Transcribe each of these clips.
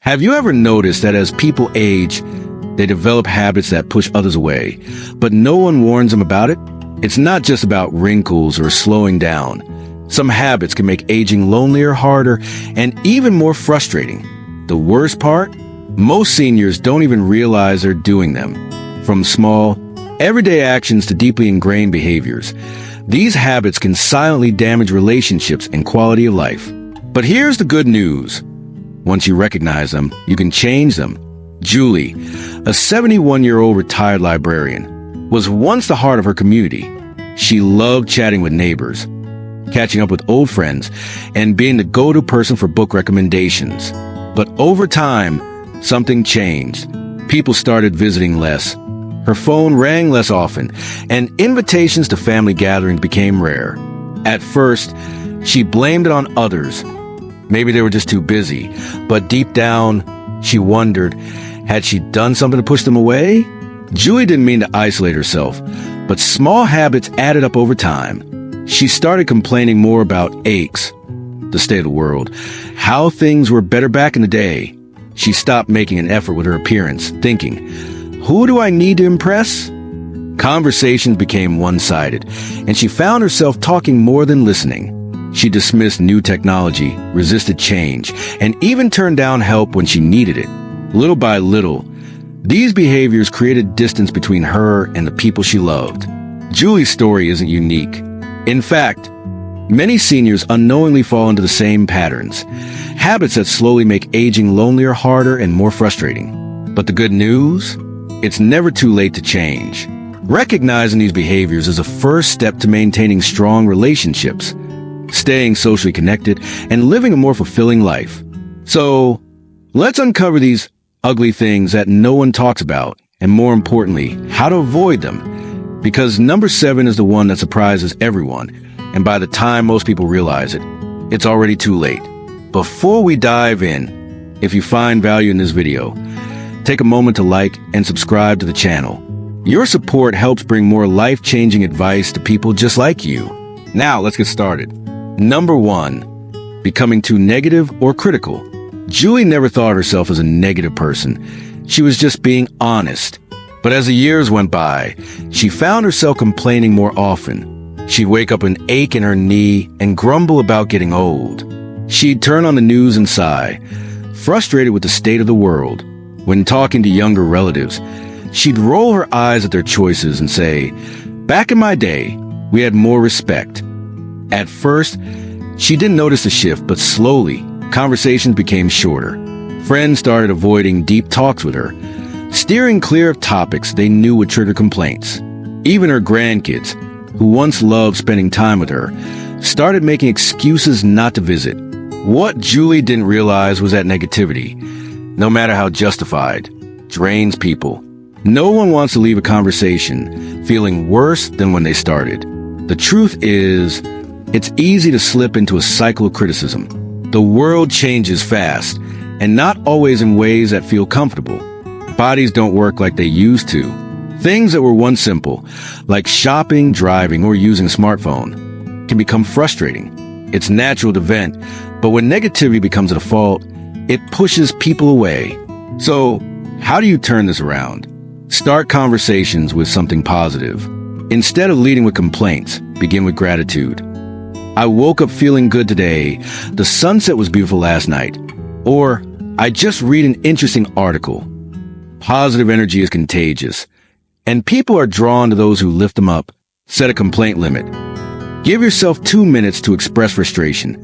Have you ever noticed that as people age, they develop habits that push others away, but no one warns them about it? It's not just about wrinkles or slowing down. Some habits can make aging lonelier, harder, and even more frustrating. The worst part? Most seniors don't even realize they're doing them. From small, everyday actions to deeply ingrained behaviors, these habits can silently damage relationships and quality of life. But here's the good news. Once you recognize them, you can change them. Julie, a 71-year-old retired librarian, was once the heart of her community. She loved chatting with neighbors, catching up with old friends, and being the go-to person for book recommendations. But over time, something changed. People started visiting less. Her phone rang less often, and invitations to family gatherings became rare. At first, she blamed it on others. Maybe they were just too busy, but deep down, she wondered, had she done something to push them away? Julie didn't mean to isolate herself, but small habits added up over time. She started complaining more about aches, the state of the world, how things were better back in the day. She stopped making an effort with her appearance, thinking, who do I need to impress? Conversations became one-sided, and she found herself talking more than listening. She dismissed new technology, resisted change, and even turned down help when she needed it. Little by little, these behaviors created distance between her and the people she loved. Julie's story isn't unique. In fact, many seniors unknowingly fall into the same patterns, habits that slowly make aging lonelier, harder, and more frustrating. But the good news? It's never too late to change. Recognizing these behaviors is a first step to maintaining strong relationships, staying socially connected, and living a more fulfilling life. So, let's uncover these ugly things that no one talks about, and more importantly, how to avoid them. Because number 7 is the one that surprises everyone, and by the time most people realize it, it's already too late. Before we dive in, if you find value in this video, take a moment to like and subscribe to the channel. Your support helps bring more life-changing advice to people just like you. Now, let's get started. Number 1, becoming too negative or critical. Julie never thought of herself as a negative person. She was just being honest. But as the years went by, she found herself complaining more often. She'd wake up with an ache in her knee and grumble about getting old. She'd turn on the news and sigh, frustrated with the state of the world. When talking to younger relatives, she'd roll her eyes at their choices and say, "Back in my day, we had more respect." At first, she didn't notice the shift, but slowly, conversations became shorter. Friends started avoiding deep talks with her, steering clear of topics they knew would trigger complaints. Even her grandkids, who once loved spending time with her, started making excuses not to visit. What Julie didn't realize was that negativity, no matter how justified, drains people. No one wants to leave a conversation feeling worse than when they started. The truth is, it's easy to slip into a cycle of criticism. The world changes fast, and not always in ways that feel comfortable. Bodies don't work like they used to. Things that were once simple, like shopping, driving, or using a smartphone, can become frustrating. It's natural to vent, but when negativity becomes a default, it pushes people away. So, how do you turn this around? Start conversations with something positive. Instead of leading with complaints, begin with gratitude. I woke up feeling good today. The sunset was beautiful last night. Or, I just read an interesting article. Positive energy is contagious, and people are drawn to those who lift them up. Set a complaint limit. Give yourself 2 minutes to express frustration,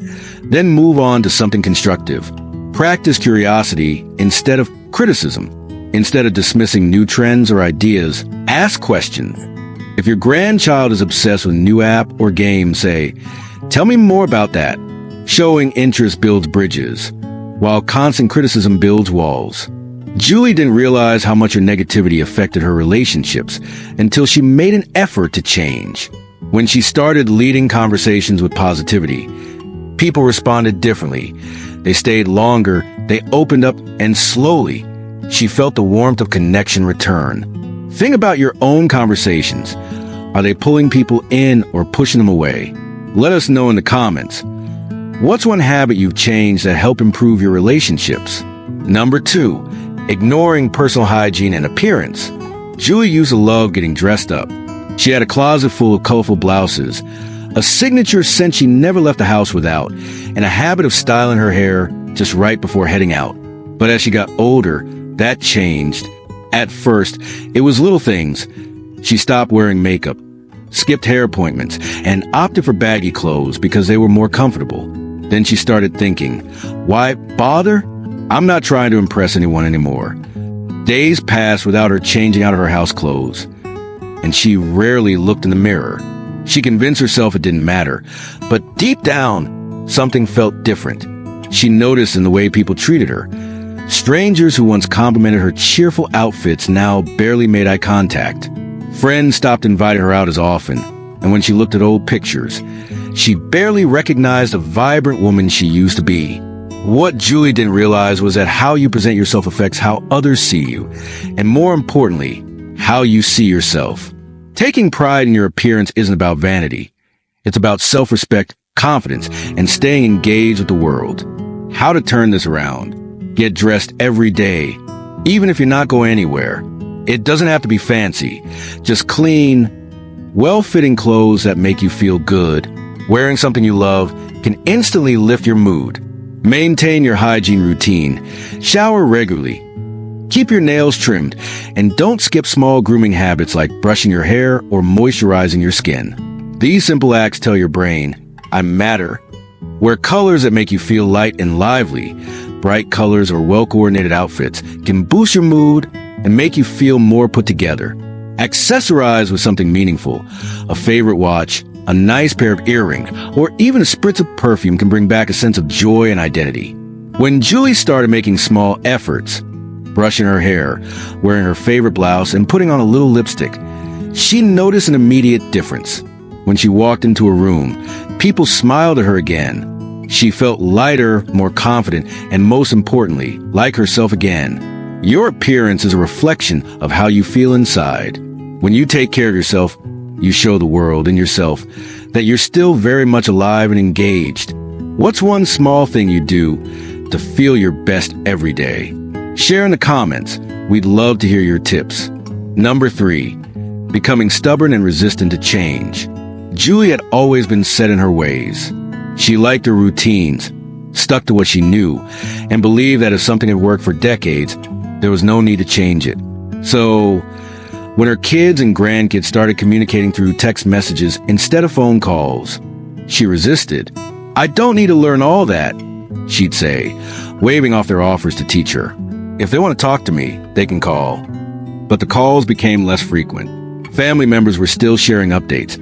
then move on to something constructive. Practice curiosity instead of criticism. Instead of dismissing new trends or ideas, ask questions. If your grandchild is obsessed with a new app or game, say, "Tell me more about that." Showing interest builds bridges, while constant criticism builds walls. Julie didn't realize how much her negativity affected her relationships until she made an effort to change. When she started leading conversations with positivity, people responded differently. They stayed longer, they opened up, and slowly, she felt the warmth of connection return. Think about your own conversations. Are they pulling people in or pushing them away? Let us know in the comments. What's one habit you've changed that helped improve your relationships? Number 2, ignoring personal hygiene and appearance. Julie used to love getting dressed up. She had a closet full of colorful blouses, a signature scent she never left the house without, and a habit of styling her hair just right before heading out. But as she got older, that changed. At first, it was little things. She stopped wearing makeup, skipped hair appointments, and opted for baggy clothes because they were more comfortable. Then she started thinking, why bother? I'm not trying to impress anyone anymore. Days passed without her changing out of her house clothes, and she rarely looked in the mirror. She convinced herself it didn't matter, but deep down, something felt different. She noticed in the way people treated her. Strangers who once complimented her cheerful outfits now barely made eye contact. Friends stopped inviting her out as often, and when she looked at old pictures, she barely recognized the vibrant woman she used to be. What Julie didn't realize was that how you present yourself affects how others see you, and more importantly, how you see yourself. Taking pride in your appearance isn't about vanity. It's about self-respect, confidence, and staying engaged with the world. How to turn this around? Get dressed every day, even if you're not going anywhere. It doesn't have to be fancy. Just clean, well-fitting clothes that make you feel good. Wearing something you love can instantly lift your mood. Maintain your hygiene routine. Shower regularly. Keep your nails trimmed, and don't skip small grooming habits like brushing your hair or moisturizing your skin. These simple acts tell your brain, I matter. Wear colors that make you feel light and lively. Bright colors or well-coordinated outfits can boost your mood and make you feel more put together. Accessorize with something meaningful. A favorite watch, a nice pair of earrings, or even a spritz of perfume can bring back a sense of joy and identity. When Julie started making small efforts, brushing her hair, wearing her favorite blouse, and putting on a little lipstick, she noticed an immediate difference. When she walked into a room, people smiled at her again. She felt lighter, more confident, and most importantly, like herself again. Your appearance is a reflection of how you feel inside. When you take care of yourself, you show the world and yourself that you're still very much alive and engaged. What's one small thing you do to feel your best every day? Share in the comments. We'd love to hear your tips. Number 3, becoming stubborn and resistant to change. Julie had always been set in her ways. She liked her routines, stuck to what she knew, and believed that if something had worked for decades, there was no need to change it. So, when her kids and grandkids started communicating through text messages instead of phone calls, she resisted. I don't need to learn all that, she'd say, waving off their offers to teach her. If they want to talk to me, they can call. But the calls became less frequent. Family members were still sharing updates,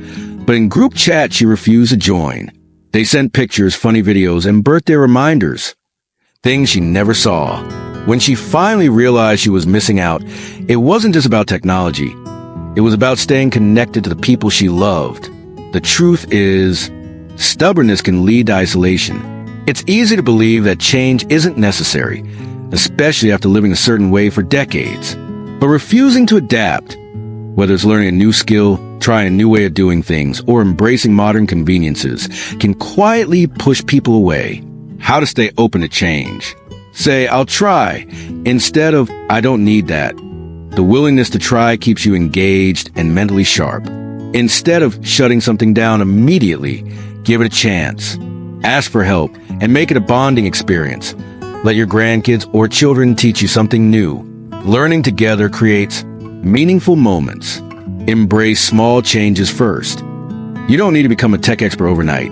but in group chat she refused to join. They sent pictures, funny videos, and birthday reminders. Things she never saw. When she finally realized she was missing out, it wasn't just about technology. It was about staying connected to the people she loved. The truth is, stubbornness can lead to isolation. It's easy to believe that change isn't necessary, especially after living a certain way for decades. But refusing to adapt, whether it's learning a new skill, trying a new way of doing things, or embracing modern conveniences, can quietly push people away. How to stay open to change. Say, I'll try, instead of, I don't need that. The willingness to try keeps you engaged and mentally sharp. Instead of shutting something down immediately, give it a chance. Ask for help and make it a bonding experience. Let your grandkids or children teach you something new. Learning together creates meaningful moments. Embrace small changes first. You don't need to become a tech expert overnight,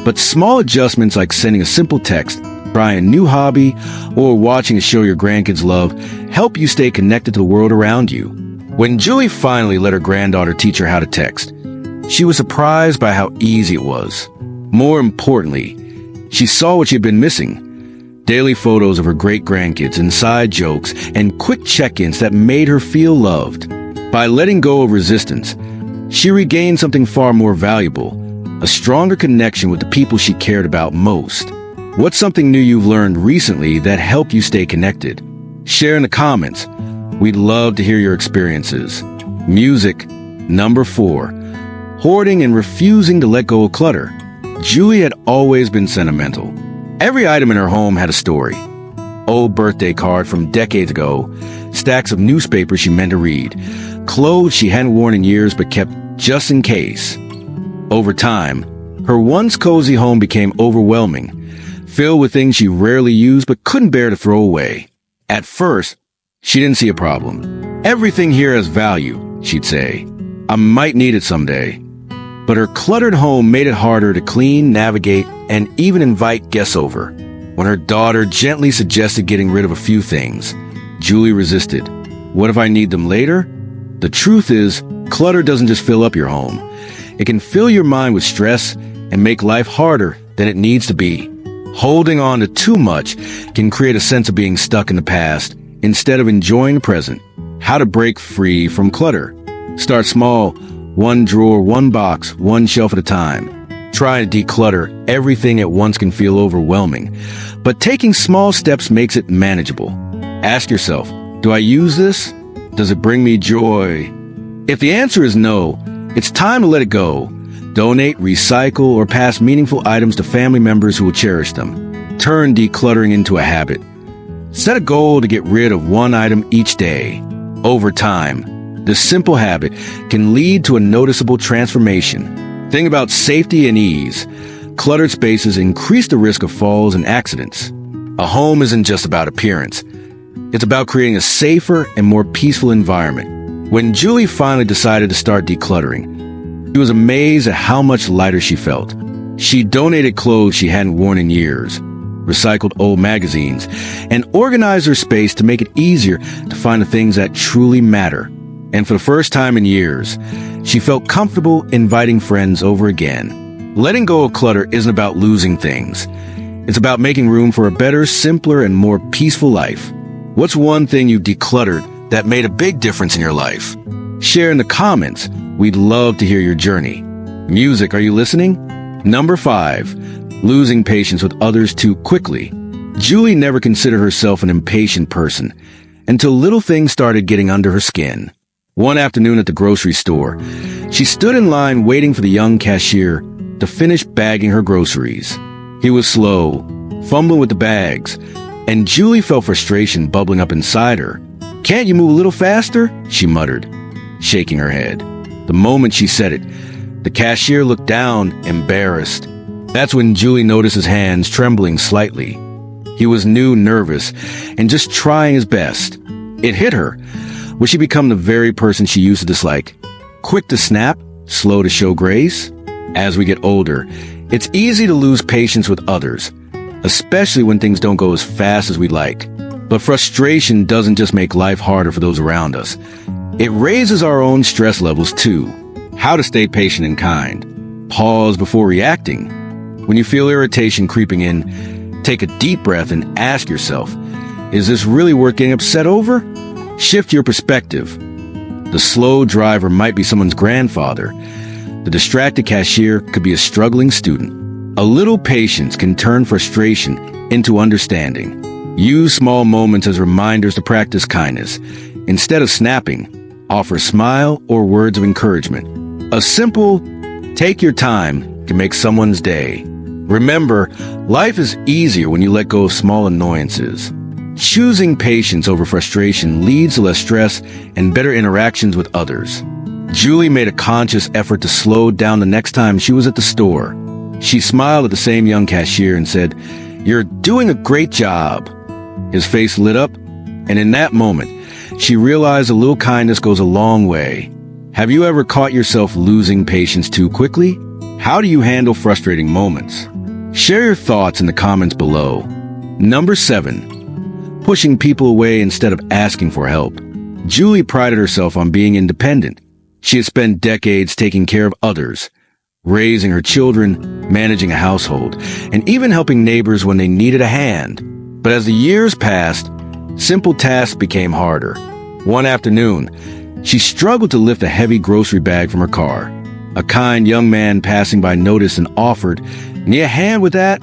but small adjustments like sending a simple text, trying a new hobby, or watching a show your grandkids love help you stay connected to the world around you. When Julie finally let her granddaughter teach her how to text, she was surprised by how easy it was. More importantly, she saw what she had been missing. Daily photos of her great-grandkids, inside jokes, and quick check-ins that made her feel loved. By letting go of resistance, she regained something far more valuable, a stronger connection with the people she cared about most. What's something new you've learned recently that helped you stay connected? Share in the comments. We'd love to hear your experiences. Music. Number 4. Hoarding and refusing to let go of clutter. Julie had always been sentimental. Every item in her home had a story. old birthday card from decades ago, stacks of newspapers she meant to read, clothes she hadn't worn in years but kept just in case. Over time, her once cozy home became overwhelming, filled with things she rarely used but couldn't bear to throw away. At first, she didn't see a problem. "Everything here has value," she'd say. "I might need it someday." But her cluttered home made it harder to clean, navigate, and even invite guests over. When her daughter gently suggested getting rid of a few things, Julie resisted. "What if I need them later?" The truth is, clutter doesn't just fill up your home. It can fill your mind with stress and make life harder than it needs to be. Holding on to too much can create a sense of being stuck in the past instead of enjoying the present. How to break free from clutter. Start small, one drawer, one box, one shelf at a time. Try to declutter everything at once can feel overwhelming, but taking small steps makes it manageable. Ask yourself, do I use this? Does it bring me joy? If the answer is no, it's time to let it go. Donate, recycle, or pass meaningful items to family members who will cherish them. Turn decluttering into a habit. Set a goal to get rid of one item each day. Over time, this simple habit can lead to a noticeable transformation. Think about safety and ease. Cluttered spaces increase the risk of falls and accidents. A home isn't just about appearance. It's about creating a safer and more peaceful environment. When Julie finally decided to start decluttering, she was amazed at how much lighter she felt. She donated clothes she hadn't worn in years, recycled old magazines, and organized her space to make it easier to find the things that truly matter. And for the first time in years, she felt comfortable inviting friends over again. Letting go of clutter isn't about losing things. It's about making room for a better, simpler, and more peaceful life. What's one thing you've decluttered that made a big difference in your life? Share in the comments. We'd love to hear your journey. Music, are you listening? Number 5, losing patience with others too quickly. Julie never considered herself an impatient person until little things started getting under her skin. One afternoon at the grocery store, she stood in line waiting for the young cashier to finish bagging her groceries. He was slow, fumbling with the bags, and Julie felt frustration bubbling up inside her. "Can't you move a little faster?" she muttered, shaking her head. The moment she said it, the cashier looked down, embarrassed. That's when Julie noticed his hands trembling slightly. He was new, nervous, and just trying his best. It hit her. Would she become the very person she used to dislike? Quick to snap, slow to show grace? As we get older, it's easy to lose patience with others, especially when things don't go as fast as we'd like. But frustration doesn't just make life harder for those around us. It raises our own stress levels too. How to stay patient and kind. Pause before reacting. When you feel irritation creeping in, take a deep breath and ask yourself, is this really worth getting upset over? Shift your perspective. The slow driver might be someone's grandfather. The distracted cashier could be a struggling student. A little patience can turn frustration into understanding. Use small moments as reminders to practice kindness. Instead of snapping, offer a smile or words of encouragement. A simple, take your time can make someone's day. Remember, life is easier when you let go of small annoyances. Choosing patience over frustration leads to less stress and better interactions with others. Julie made a conscious effort to slow down the next time she was at the store. She smiled at the same young cashier and said, "You're doing a great job." His face lit up, and in that moment, she realized a little kindness goes a long way. Have you ever caught yourself losing patience too quickly? How do you handle frustrating moments? Share your thoughts in the comments below. Number 7. Pushing people away instead of asking for help. Julie prided herself on being independent. She had spent decades taking care of others, raising her children, managing a household, and even helping neighbors when they needed a hand. But as the years passed, simple tasks became harder. One afternoon, she struggled to lift a heavy grocery bag from her car. A kind young man passing by noticed and offered, "Need a hand with that?"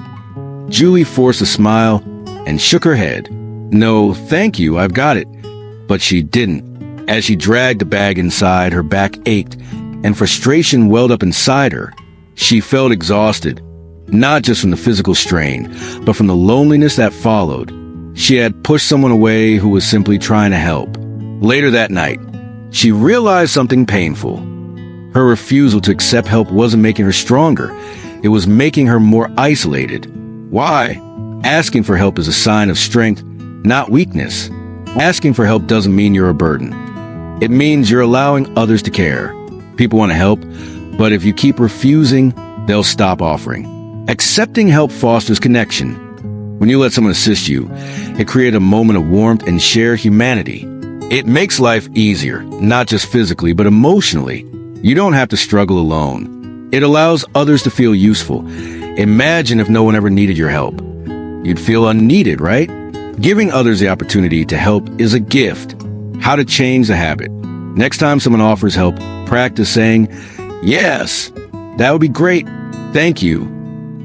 Julie forced a smile and shook her head. "No, thank you, I've got it." But she didn't. As she dragged the bag inside, her back ached, and frustration welled up inside her. She felt exhausted, not just from the physical strain, but from the loneliness that followed. She had pushed someone away who was simply trying to help. Later that night, she realized something painful. Her refusal to accept help wasn't making her stronger. It was making her more isolated. Why? Asking for help is a sign of strength, not weakness. Asking for help doesn't mean you're a burden. It means you're allowing others to care. People want to help, but if you keep refusing, they'll stop offering. Accepting help fosters connection. When you let someone assist you, it creates a moment of warmth and shared humanity. It makes life easier, not just physically, but emotionally. You don't have to struggle alone. It allows others to feel useful. Imagine if no one ever needed your help. You'd feel unneeded, right? Giving others the opportunity to help is a gift. How to change the habit. Next time someone offers help, practice saying, "Yes, that would be great. Thank you."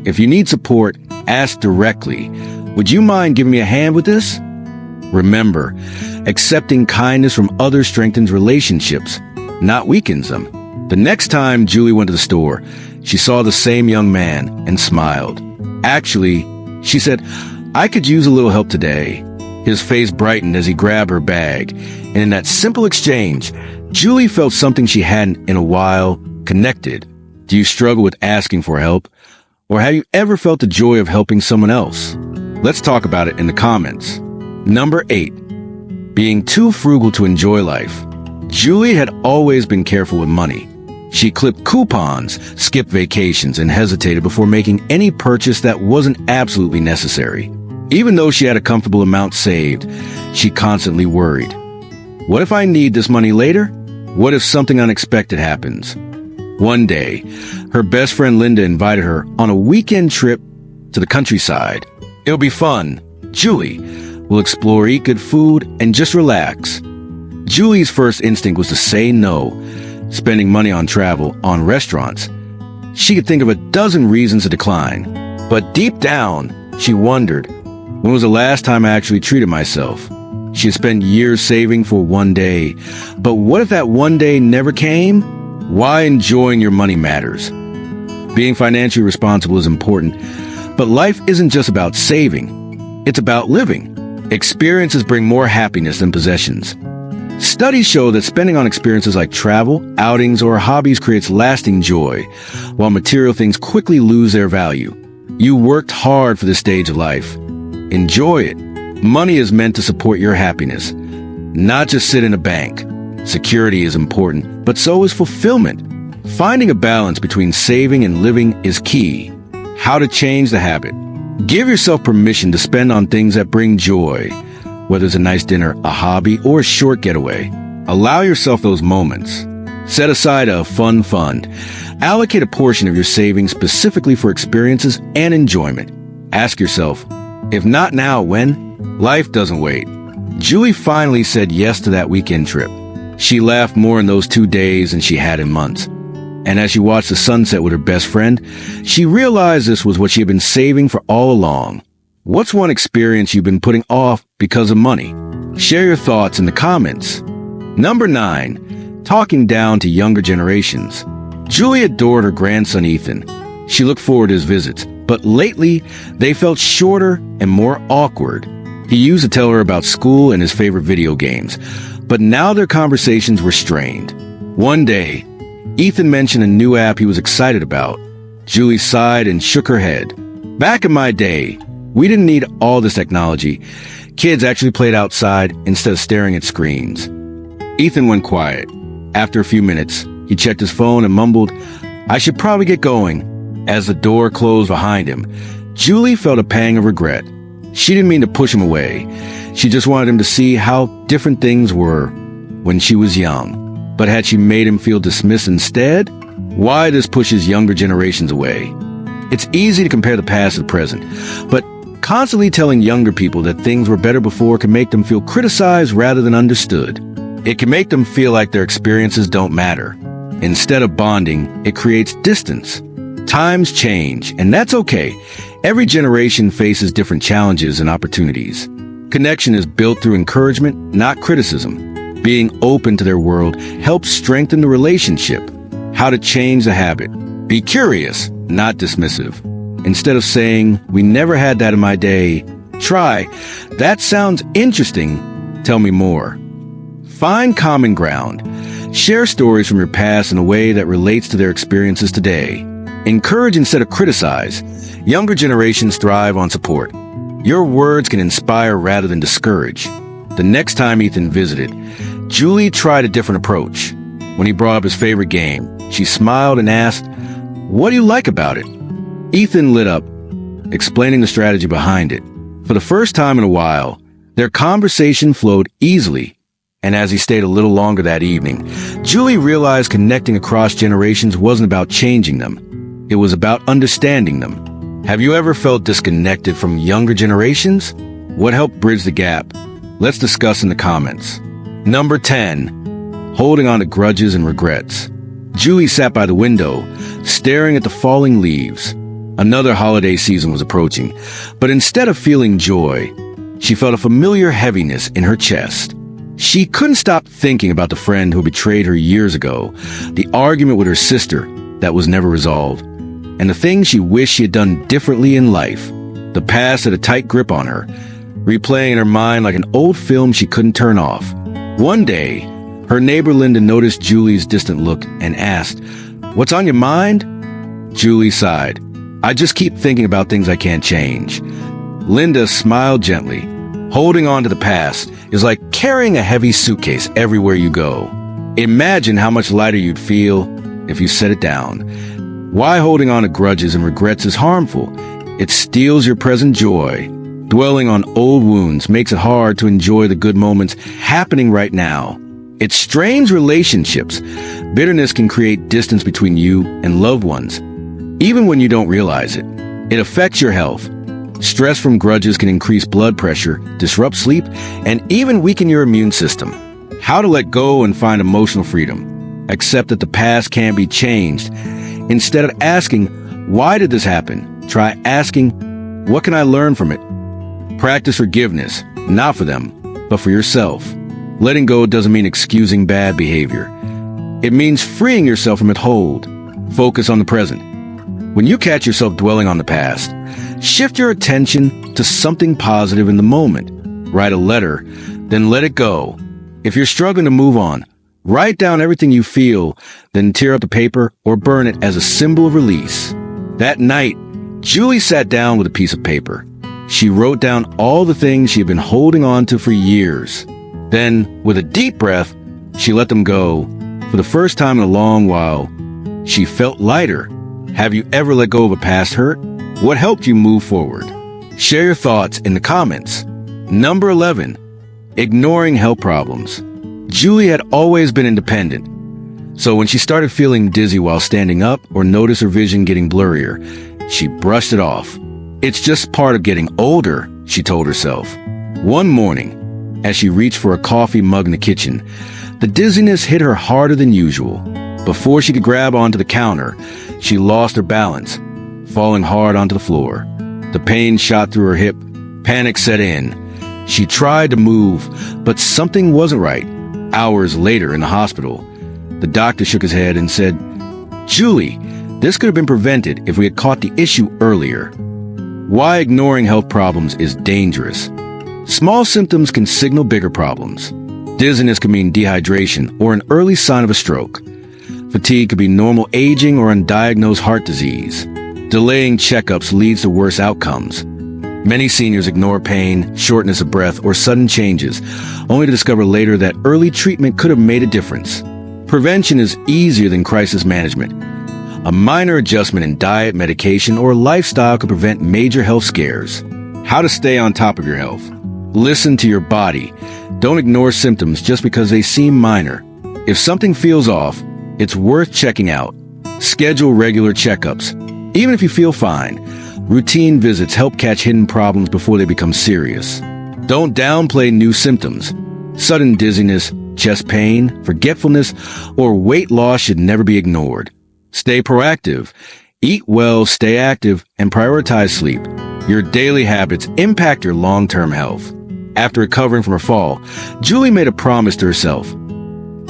If you need support, ask directly, "Would you mind giving me a hand with this?" Remember, accepting kindness from others strengthens relationships, not weakens them. The next time Julie went to the store, she saw the same young man and smiled. Actually, she said, "I could use a little help today." His face brightened as he grabbed her bag, and in that simple exchange, Julie felt something she hadn't in a while: connected. Do you struggle with asking for help? Or have you ever felt the joy of helping someone else? Let's talk about it in the comments. Number 8. Being too frugal to enjoy life. Julie had always been careful with money. She clipped coupons, skipped vacations, and hesitated before making any purchase that wasn't absolutely necessary. Even though she had a comfortable amount saved, she constantly worried. What if I need this money later? What if something unexpected happens? One day, her best friend Linda invited her on a weekend trip to the countryside. It'll be fun. Julie will explore, eat good food, and just relax. Julie's first instinct was to say no, spending money on travel, on restaurants. She could think of a dozen reasons to decline. But deep down, she wondered, when was the last time I actually treated myself? She had spent years saving for one day. But what if that one day never came? Why enjoying your money matters. Being financially responsible is important, but life isn't just about saving. It's about living. Experiences bring more happiness than possessions. Studies show that spending on experiences like travel, outings, or hobbies creates lasting joy, while material things quickly lose their value. You worked hard for this stage of life. Enjoy it. Money is meant to support your happiness, not just sit in a bank. Security is important, but so is fulfillment. Finding a balance between saving and living is key. How to change the habit. Give yourself permission to spend on things that bring joy, whether it's a nice dinner, a hobby, or a short getaway. Allow yourself those moments. Set aside a fun fund. Allocate a portion of your savings specifically for experiences and enjoyment. Ask yourself, if not now, when? Life doesn't wait. Julie finally said yes to that weekend trip. She laughed more in those 2 days than she had in months. And as she watched the sunset with her best friend, she realized this was what she had been saving for all along. What's one experience you've been putting off because of money? Share your thoughts in the comments. Number 9, talking down to younger generations. Julie adored her grandson Ethan. She looked forward to his visits, but lately they felt shorter and more awkward. He used to tell her about school and his favorite video games, but now their conversations were strained. One day, Ethan mentioned a new app he was excited about. Julie sighed and shook her head. Back in my day, we didn't need all this technology. Kids actually played outside instead of staring at screens. Ethan went quiet. After a few minutes, he checked his phone and mumbled, "I should probably get going." As the door closed behind him, Julie felt a pang of regret. She didn't mean to push him away. She just wanted him to see how different things were when she was young. But had she made him feel dismissed instead? Why this pushes younger generations away? It's easy to compare the past to the present, but constantly telling younger people that things were better before can make them feel criticized rather than understood. It can make them feel like their experiences don't matter. Instead of bonding, it creates distance. Times change, and that's okay. Every generation faces different challenges and opportunities. Connection is built through encouragement, not criticism. Being open to their world helps strengthen the relationship. How to change the habit. Be curious, not dismissive. Instead of saying, "We never had that in my day," Try, "That sounds interesting. Tell me more." Find common ground. Share stories from your past in a way that relates to their experiences today. Encourage instead of criticize. Younger generations thrive on support. Your words can inspire rather than discourage. The next time Ethan visited, Julie tried a different approach. When he brought up his favorite game, she smiled and asked, "What do you like about it?" Ethan lit up, explaining the strategy behind it. For the first time in a while, their conversation flowed easily. And as he stayed a little longer that evening, Julie realized connecting across generations wasn't about changing them. It was about understanding them. Have you ever felt disconnected from younger generations? What helped bridge the gap? Let's discuss in the comments. Number 10. Holding on to grudges and regrets. Julie sat by the window, staring at the falling leaves. Another holiday season was approaching, but instead of feeling joy, she felt a familiar heaviness in her chest. She couldn't stop thinking about the friend who betrayed her years ago, the argument with her sister that was never resolved, and the things she wished she had done differently in life. The past had a tight grip on her, replaying in her mind like an old film she couldn't turn off. One day, her neighbor Linda noticed Julie's distant look and asked, "What's on your mind?" Julie sighed. "I just keep thinking about things I can't change." Linda smiled gently. Holding on to the past is like carrying a heavy suitcase everywhere you go. Imagine how much lighter you'd feel if you set it down. Why holding on to grudges and regrets is harmful? It steals your present joy. Dwelling on old wounds makes it hard to enjoy the good moments happening right now. It strains relationships. Bitterness can create distance between you and loved ones, even when you don't realize it. It affects your health. Stress from grudges can increase blood pressure, disrupt sleep, and even weaken your immune system. How to let go and find emotional freedom. Accept that the past can't be changed. Instead of asking, "Why did this happen?" try asking, "What can I learn from it?" Practice forgiveness, not for them, but for yourself. Letting go doesn't mean excusing bad behavior. It means freeing yourself from its hold. Focus on the present. When you catch yourself dwelling on the past, shift your attention to something positive in the moment. Write a letter, then let it go. If you're struggling to move on, write down everything you feel, then tear up the paper or burn it as a symbol of release. That night, Julie sat down with a piece of paper. She wrote down all the things she had been holding on to for years. Then, with a deep breath, she let them go. For the first time in a long while, she felt lighter. Have you ever let go of a past hurt? What helped you move forward? Share your thoughts in the comments. Number 11. Ignoring health problems. Julie had always been independent. So when she started feeling dizzy while standing up or noticed her vision getting blurrier, she brushed it off. "It's just part of getting older," she told herself. One morning, as she reached for a coffee mug in the kitchen, the dizziness hit her harder than usual. Before she could grab onto the counter, she lost her balance, falling hard onto the floor. The pain shot through her hip. Panic set in. She tried to move, but something wasn't right. Hours later in the hospital, the doctor shook his head and said, "Julie, this could have been prevented if we had caught the issue earlier." Why ignoring health problems is dangerous. Small symptoms can signal bigger problems. Dizziness can mean dehydration or an early sign of a stroke. Fatigue could be normal aging or undiagnosed heart disease. Delaying checkups leads to worse outcomes. Many seniors ignore pain, shortness of breath, or sudden changes, only to discover later that early treatment could have made a difference. Prevention is easier than crisis management. A minor adjustment in diet, medication, or lifestyle could prevent major health scares. How to stay on top of your health. Listen to your body. Don't ignore symptoms just because they seem minor. If something feels off, it's worth checking out. Schedule regular checkups. Even if you feel fine, routine visits help catch hidden problems before they become serious. Don't downplay new symptoms. Sudden dizziness, chest pain, forgetfulness, or weight loss should never be ignored. Stay proactive. Eat well, stay active, and prioritize sleep. Your daily habits impact your long-term health. After recovering from her fall, Julie made a promise to herself.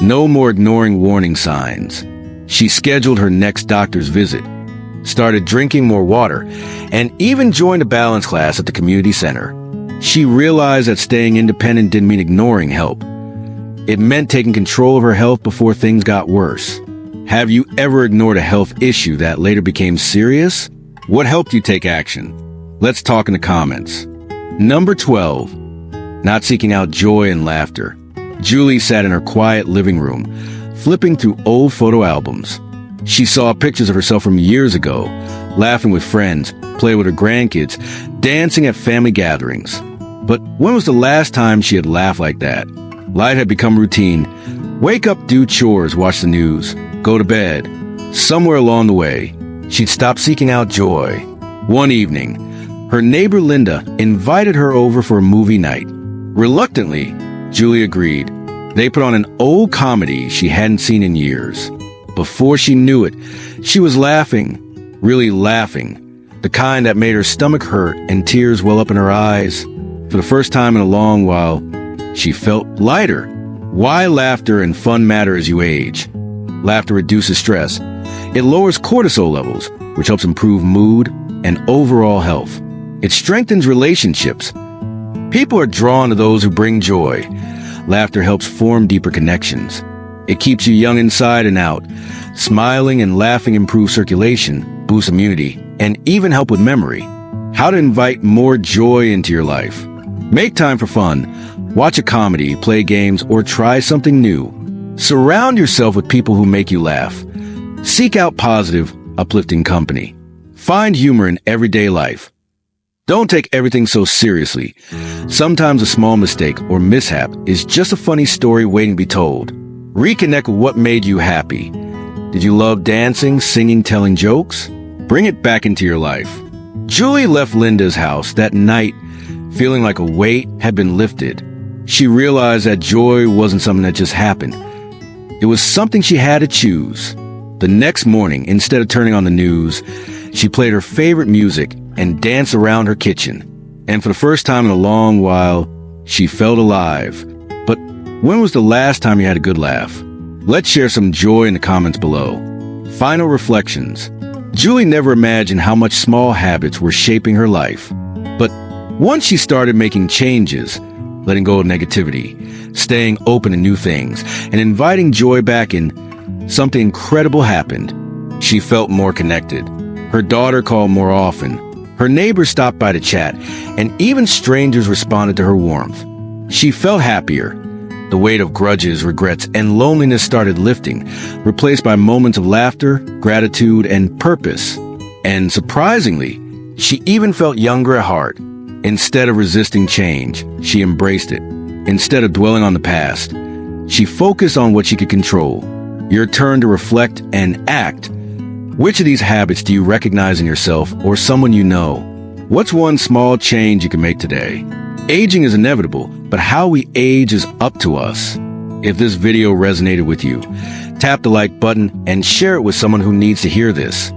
No more ignoring warning signs. She scheduled her next doctor's visit, started drinking more water, and even joined a balance class at the community center. She realized that staying independent didn't mean ignoring help. It meant taking control of her health before things got worse. Have you ever ignored a health issue that later became serious? What helped you take action? Let's talk in the comments. Number 12. Not seeking out joy and laughter. Julie sat in her quiet living room, flipping through old photo albums. She saw pictures of herself from years ago, laughing with friends, playing with her grandkids, dancing at family gatherings. But when was the last time she had laughed like that? Life had become routine. Wake up, do chores, watch the news, go to bed. Somewhere along the way, she'd stopped seeking out joy. One evening, her neighbor Linda invited her over for a movie night. Reluctantly, Julie agreed. They put on an old comedy she hadn't seen in years. Before she knew it, she was laughing, really laughing, the kind that made her stomach hurt and tears well up in her eyes. For the first time in a long while, she felt lighter. Why laughter and fun matter as you age? Laughter reduces stress. It lowers cortisol levels, which helps improve mood and overall health. It strengthens relationships. People are drawn to those who bring joy. Laughter helps form deeper connections. It keeps you young inside and out. Smiling and laughing improves circulation, boosts immunity, and even help with memory. How to invite more joy into your life. Make time for fun. Watch a comedy, play games, or try something new. Surround yourself with people who make you laugh. Seek out positive, uplifting company. Find humor in everyday life. Don't take everything so seriously. Sometimes a small mistake or mishap is just a funny story waiting to be told. Reconnect with what made you happy. Did you love dancing, singing, telling jokes? Bring it back into your life. Julie left Linda's house that night feeling like a weight had been lifted. She realized that joy wasn't something that just happened. It was something she had to choose. The next morning, instead of turning on the news, she played her favorite music and danced around her kitchen. And for the first time in a long while, she felt alive. But when was the last time you had a good laugh? Let's share some joy in the comments below. Final reflections. Julie never imagined how much small habits were shaping her life. But once she started making changes, letting go of negativity, staying open to new things, and inviting joy back in, something incredible happened. She felt more connected. Her daughter called more often. Her neighbors stopped by to chat, and even strangers responded to her warmth. She felt happier. The weight of grudges, regrets, and loneliness started lifting, replaced by moments of laughter, gratitude, and purpose. And surprisingly, she even felt younger at heart. Instead of resisting change, she embraced it. Instead of dwelling on the past, she focused on what she could control. Your turn to reflect and act. Which of these habits do you recognize in yourself or someone you know? What's one small change you can make today? Aging is inevitable, but how we age is up to us. If this video resonated with you, tap the like button and share it with someone who needs to hear this.